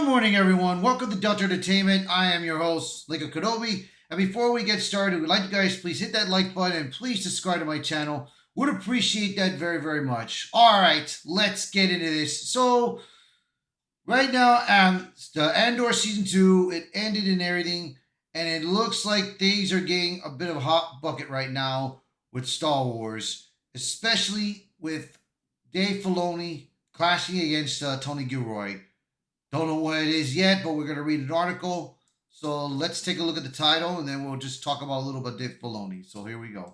Good morning, everyone. Welcome to Delta Entertainment. I am your host, Lego Kenobi. And before we get started, we'd like you guys please hit that like button and please subscribe to my channel. Would appreciate that very, very much. All right, let's get into this. So, right now, the Andor season 2 it ended and everything, and it looks like things are getting a bit of a hot bucket right now with Star Wars, especially with Dave Filoni clashing against Tony Gilroy. Don't know what it is yet, but we're going to read an article. So let's take a look at the title, and then we'll just talk about a little bit of Dave Filoni. So here we go.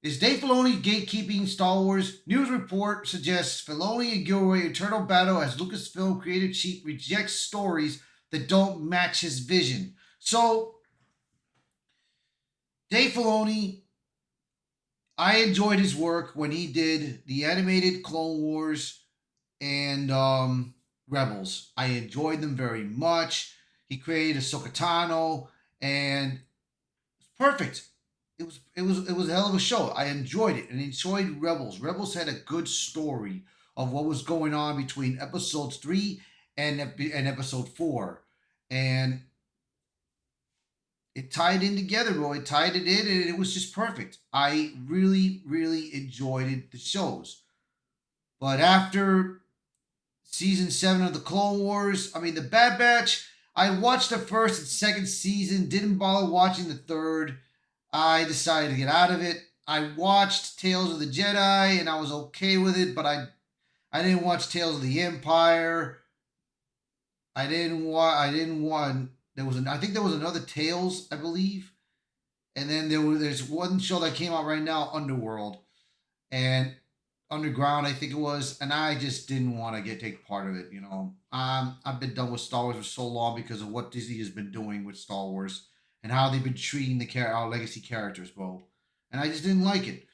Is Dave Filoni gatekeeping Star Wars? News report suggests Filoni and Gilroy eternal battle as Lucasfilm creative chief rejects stories that don't match his vision. So, Dave Filoni, I enjoyed his work when he did the animated Clone Wars and Rebels. I enjoyed them very much. He created Ahsoka Tano, and it's perfect. It was a hell of a show. I enjoyed it and enjoyed Rebels. Rebels had a good story of what was going on between episodes 3 and episode 4, and it tied in together, bro. It tied it in, and it was just perfect. I really, really enjoyed it, the shows. But after season 7 of the Clone Wars, I mean, the Bad Batch, I watched the first and second season, didn't bother watching the third. I decided to get out of it. I watched Tales of the Jedi, and I was okay with it, but I didn't watch Tales of the Empire. I didn't want. I think there was another Tales, I believe, and then there's one show that came out right now, Underworld, and Underground, I think it was, and I just didn't want to take part of it. I've been done with Star Wars for so long because of what Disney has been doing with Star Wars and how they've been treating our legacy characters, bro. And I just didn't like it.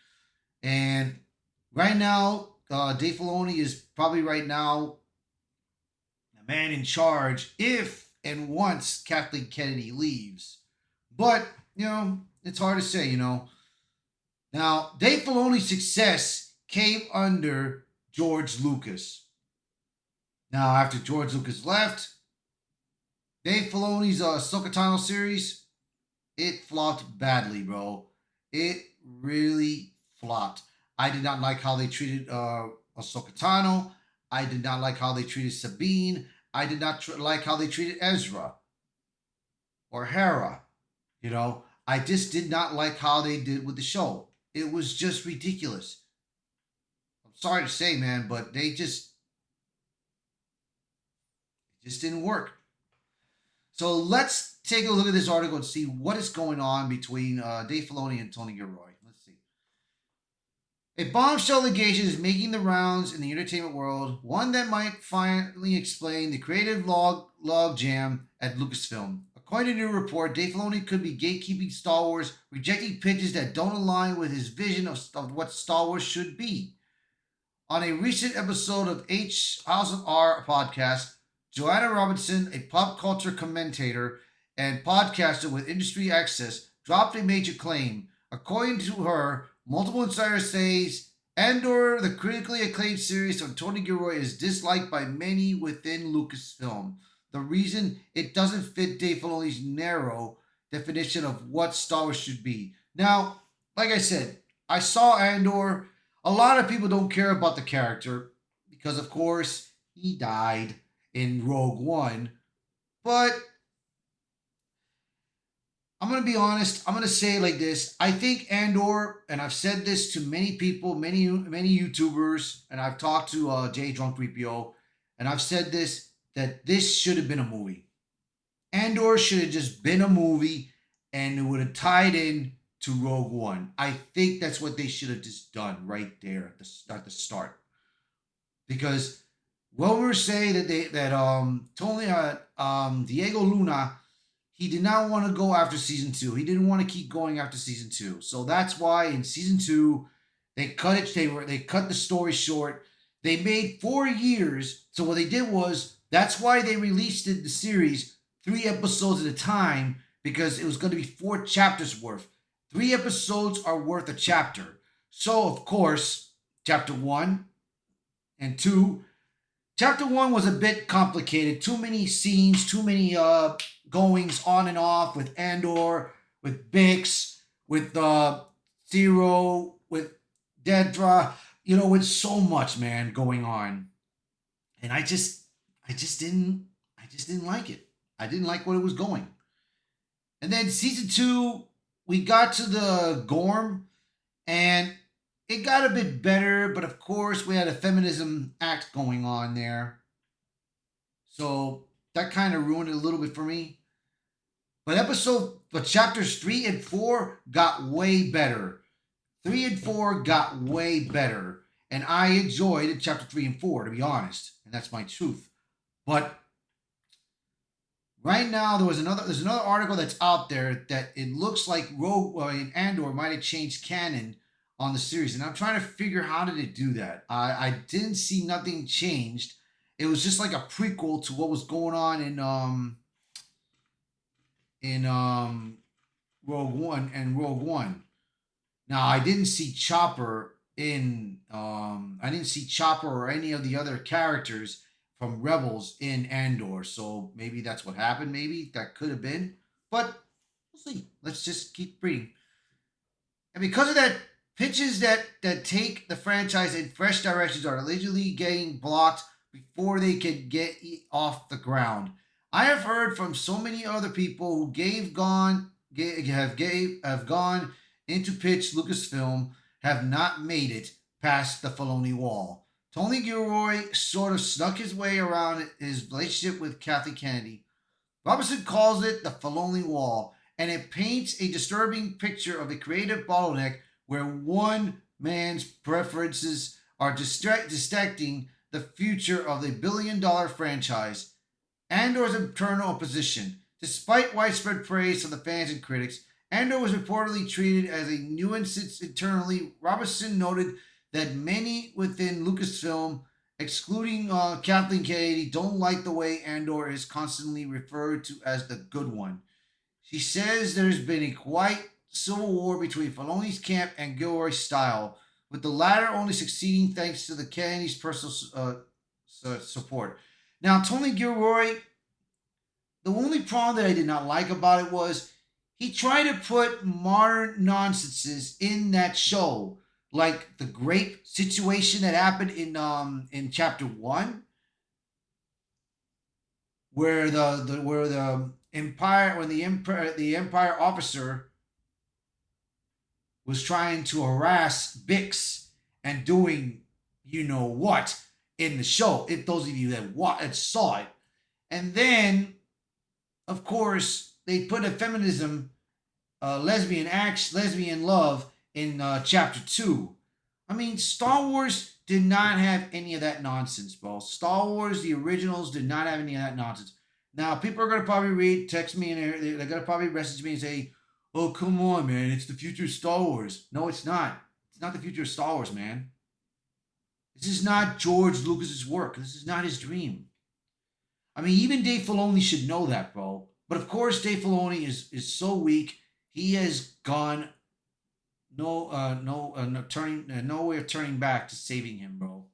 And right now, Dave Filoni is probably right now the man in charge if and once Kathleen Kennedy leaves. But it's hard to say. Now, Dave Filoni's success came under George Lucas. Now, after George Lucas left, Dave Filoni's Ahsoka Tano series, it flopped badly, bro. It really flopped. I did not like how they treated Ahsoka Tano. I did not like how they treated Sabine. I did not like how they treated Ezra or Hera. I just did not like how they did with the show. It was just ridiculous. I'm sorry to say, man, but it just didn't work. So let's take a look at this article and see what is going on between Dave Filoni and Tony Gilroy. Let's see. A bombshell allegation is making the rounds in the entertainment world, one that might finally explain the creative log jam at Lucasfilm. According to a new report, Dave Filoni could be gatekeeping Star Wars, rejecting pitches that don't align with his vision of what Star Wars should be. On a recent episode of House of R podcast, Joanna Robinson, a pop culture commentator and podcaster with industry access, dropped a major claim. According to her, multiple insiders say Andor, the critically acclaimed series from Tony Gilroy, is disliked by many within Lucasfilm. The reason it doesn't fit Dave Filoni's narrow definition of what Star Wars should be. Now, like I said, I saw Andor. A lot of people don't care about the character because, of course, he died in Rogue One. But I'm going to be honest. I'm going to say it like this. I think Andor, and I've said this to many people, many YouTubers, and I've talked to Jay Drunk 3PO, and I've said this, that this should have been a movie. Andor should have just been a movie, and it would have tied in to Rogue One. I think that's what they should have just done right there at the start. Because when we were saying that Tony Diego Luna, he did not want to go after season 2. He didn't want to keep going after season 2. So that's why in season 2 they cut it. They cut the story short. They made 4 years. So what they did was that's why they released the series 3 episodes at a time, because it was going to be 4 chapters worth. 3 episodes are worth a chapter. So, of course, chapter 1 and 2 Chapter one was a bit complicated. Too many scenes, too many goings on and off with Andor, with Bix, with Zero, with Dedra. You know, with so much man going on, and I just didn't, I just didn't like it. I didn't like what it was going. And then season two, we got to the Gorm, and it got a bit better, but of course we had a feminism act going on there. So that kind of ruined it a little bit for me. But chapters 3 and 4 got way better. 3 and 4 got way better. And I enjoyed chapter 3 and 4, to be honest. And that's my truth. But right now there's another article that's out there that it looks like Rogue Andor might have changed canon on the series, and I'm trying to figure how did it do that. I didn't see nothing changed. It was just like a prequel to what was going on in Rogue One and Rogue One. Now I didn't see Chopper in I didn't see Chopper or any of the other characters from Rebels in Andor. So maybe that's what happened. Maybe that could have been. But we'll see. Let's just keep reading. And because of that, pitches that take the franchise in fresh directions are allegedly getting blocked before they can get off the ground. I have heard from so many other people who have gone into pitch Lucasfilm have not made it past the Filoni wall. Tony Gilroy sort of snuck his way around his relationship with Kathy Kennedy. Robinson calls it the Filoni wall, and it paints a disturbing picture of the creative bottleneck where one man's preferences are dissecting the future of the billion-dollar franchise. Andor's internal opposition. Despite widespread praise from the fans and critics, Andor was reportedly treated as a nuisance internally. Robertson noted that many within Lucasfilm, excluding Kathleen Kennedy, don't like the way Andor is constantly referred to as the good one. She says there's been a quite civil war between Filoni's camp and Gilroy's style, with the latter only succeeding thanks to the Kennedy's personal support. Now, Tony Gilroy, the only problem that I did not like about it was he tried to put modern nonsenses in that show, like the grape situation that happened in chapter one, where the empire when the empire officer was trying to harass Bix and doing you know what in the show. If those of you that saw it, and then of course they put a feminism, lesbian love in chapter 2. I mean, Star Wars did not have any of that nonsense, bro. Star Wars, the originals, did not have any of that nonsense. Now, people are gonna probably text me, and they're gonna probably message me and say, "Oh, come on, man, it's the future of Star Wars." No, it's not. It's not the future of Star Wars, man. This is not George Lucas's work. This is not his dream. I mean, even Dave Filoni should know that, bro. But of course, Dave Filoni is so weak. He has gone no way of turning back to saving him, bro.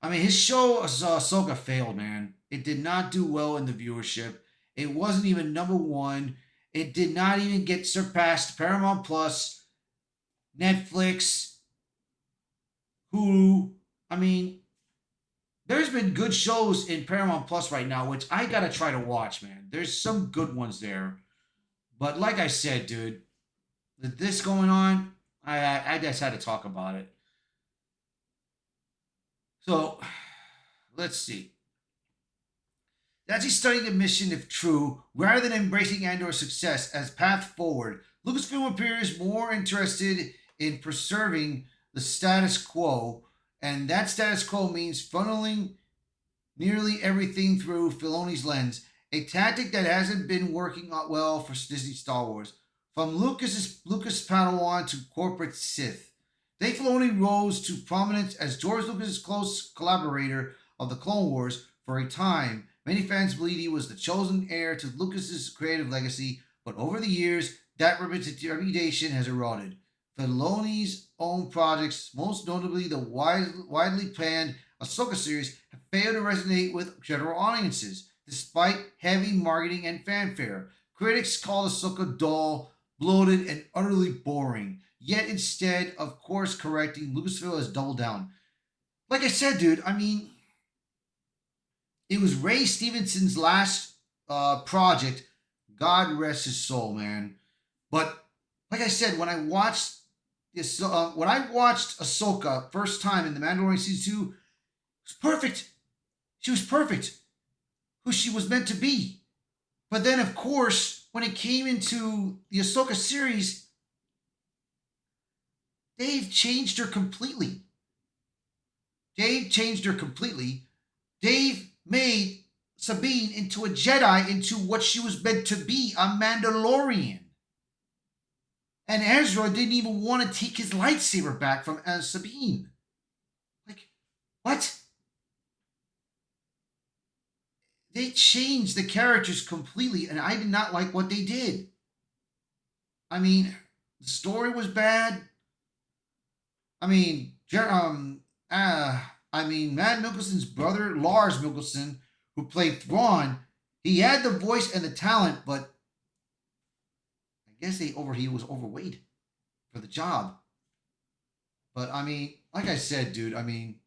I mean, his show Ahsoka failed, man. It did not do well in the viewership. It wasn't even number one. It did not even get surpassed Paramount Plus, Netflix, Hulu. I mean, there's been good shows in Paramount Plus right now, which I gotta try to watch, man. There's some good ones there. But like I said, dude, with this going on, I just had to talk about it. So let's see. As he's studying the mission, if true, rather than embracing Andor's success as path forward, Lucasfilm appears more interested in preserving the status quo, and that status quo means funneling nearly everything through Filoni's lens, a tactic that hasn't been working out well for Disney Star Wars. From Lucas Padawan to corporate Sith, Dave Filoni rose to prominence as George Lucas' close collaborator of the Clone Wars for a time. Many fans believe he was the chosen heir to Lucas's creative legacy, but over the years, that reputation has eroded. Filoni's own projects, most notably the widely planned Ahsoka series have failed to resonate with general audiences, despite heavy marketing and fanfare. Critics call Ahsoka dull, bloated, and utterly boring. Yet instead of course correcting, Lucasfilm has doubled down. Like I said, dude, I mean, it was Ray Stevenson's last project. God rest his soul, man. But like I said, when I watched Ahsoka first time in the Mandalorian season 2, it was perfect. She was perfect, who she was meant to be. But then, of course, when it came into the Ahsoka series, Dave changed her completely. Dave made Sabine into a Jedi, into what she was meant to be, a Mandalorian. And Ezra didn't even want to take his lightsaber back from Sabine. Like, what? They changed the characters completely, and I did not like what they did. I mean, the story was bad. I mean, Matt Mikkelsen's brother, Lars Mikkelsen, who played Thrawn, he had the voice and the talent, but I guess he was overweight for the job. But I mean, like I said, dude, I mean,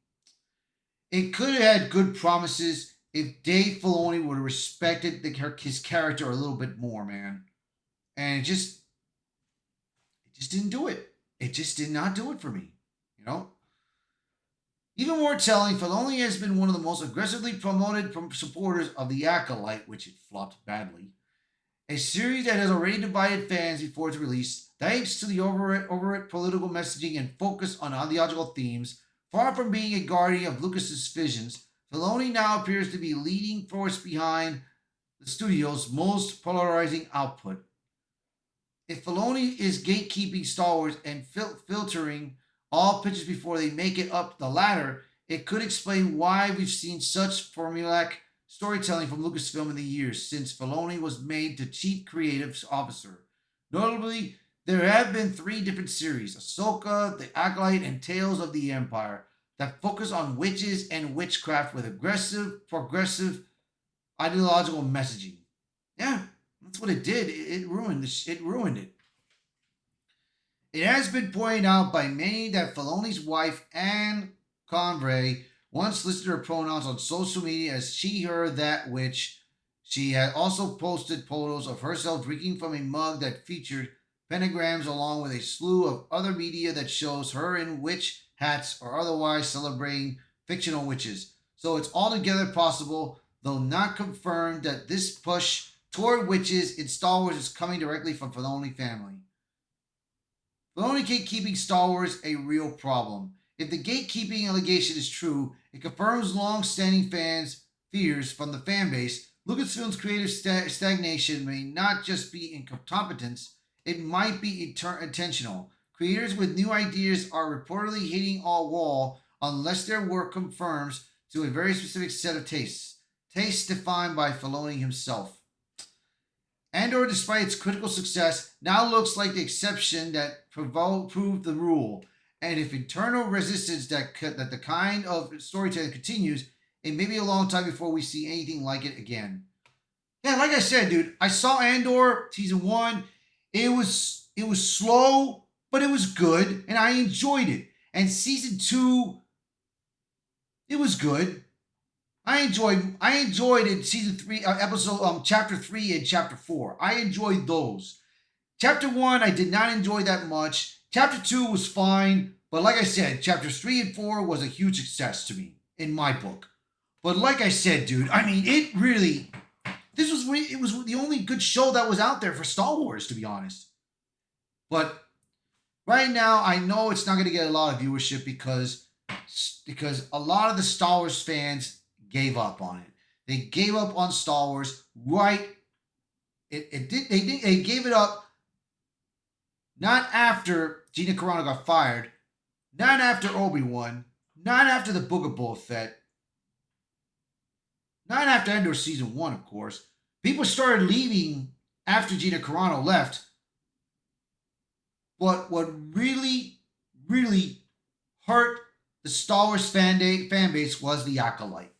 it could have had good promises if Dave Filoni would have respected his character a little bit more, man. And it just didn't do it. It just did not do it for me, you know. Even more telling, Filoni has been one of the most aggressively promoted supporters of The Acolyte, which it flopped badly. A series that has already divided fans before its release, thanks to the overwrought political messaging and focus on ideological themes. Far from being a guardian of Lucas's visions, Filoni now appears to be a leading force behind the studio's most polarizing output. If Filoni is gatekeeping Star Wars and filtering all pitches before they make it up the ladder, it could explain why we've seen such formulaic storytelling from Lucasfilm in the years since Filoni was made the chief creative officer. Notably, there have been 3 different series, Ahsoka, The Acolyte, and Tales of the Empire, that focus on witches and witchcraft with aggressive, progressive, ideological messaging. Yeah, that's what it did. It ruined it. It has been pointed out by many that Filoni's wife, Anne Convey, once listed her pronouns on social media as she, her, that witch. She had also posted photos of herself drinking from a mug that featured pentagrams along with a slew of other media that shows her in witch hats or otherwise celebrating fictional witches. So it's altogether possible, though not confirmed, that this push toward witches in Star Wars is coming directly from Filoni family. Filoni gatekeeping Star Wars a real problem. If the gatekeeping allegation is true, it confirms long-standing fans' fears from the fan base. Lucasfilm's creative stagnation may not just be incompetence, it might be intentional. Creators with new ideas are reportedly hitting a wall unless their work conforms to a very specific set of tastes. Tastes defined by Filoni himself. Andor, despite its critical success, now looks like the exception that proved the rule. And if internal resistance that the kind of storytelling continues, it may be a long time before we see anything like it again. Yeah, like I said, dude, I saw Andor season 1. It was slow, but it was good, and I enjoyed it. And season 2, it was good. I enjoyed in season 3, chapter 3 and chapter 4. I enjoyed those. Chapter 1, I did not enjoy that much. Chapter 2 was fine, but like I said, chapters 3 and 4 was a huge success to me, in my book. But like I said, dude, I mean, it was the only good show that was out there for Star Wars, to be honest. But right now, I know it's not going to get a lot of viewership because a lot of the Star Wars fans gave up on it. They gave up on Star Wars right. They gave it up not after Gina Carano got fired, not after Obi-Wan, not after the Book of Boba Fett, not after Endor season 1, of course. People started leaving after Gina Carano left. But what really, really hurt the Star Wars fan base was the Acolyte.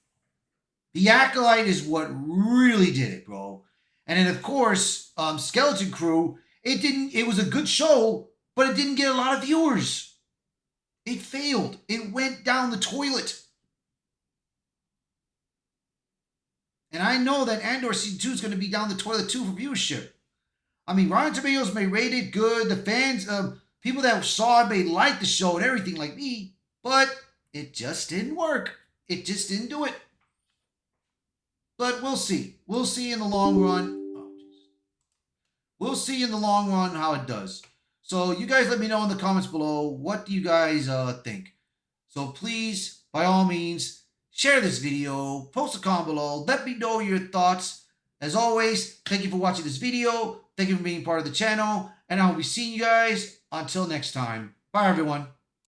The Acolyte is what really did it, bro. And then of course, Skeleton Crew. It didn't. It was a good show, but it didn't get a lot of viewers. It failed. It went down the toilet. And I know that Andor Season 2 is going to be down the toilet too for viewership. I mean, Rotten Tomatoes may rate it good. The fans, people that saw it may like the show and everything like me, but it just didn't work. It just didn't do it. But we'll see. We'll see in the long run. Oh, we'll see in the long run how it does. So you guys let me know in the comments below. What do you guys think? So please, by all means, share this video. Post a comment below. Let me know your thoughts. As always, thank you for watching this video. Thank you for being part of the channel. And I will be seeing you guys until next time. Bye, everyone.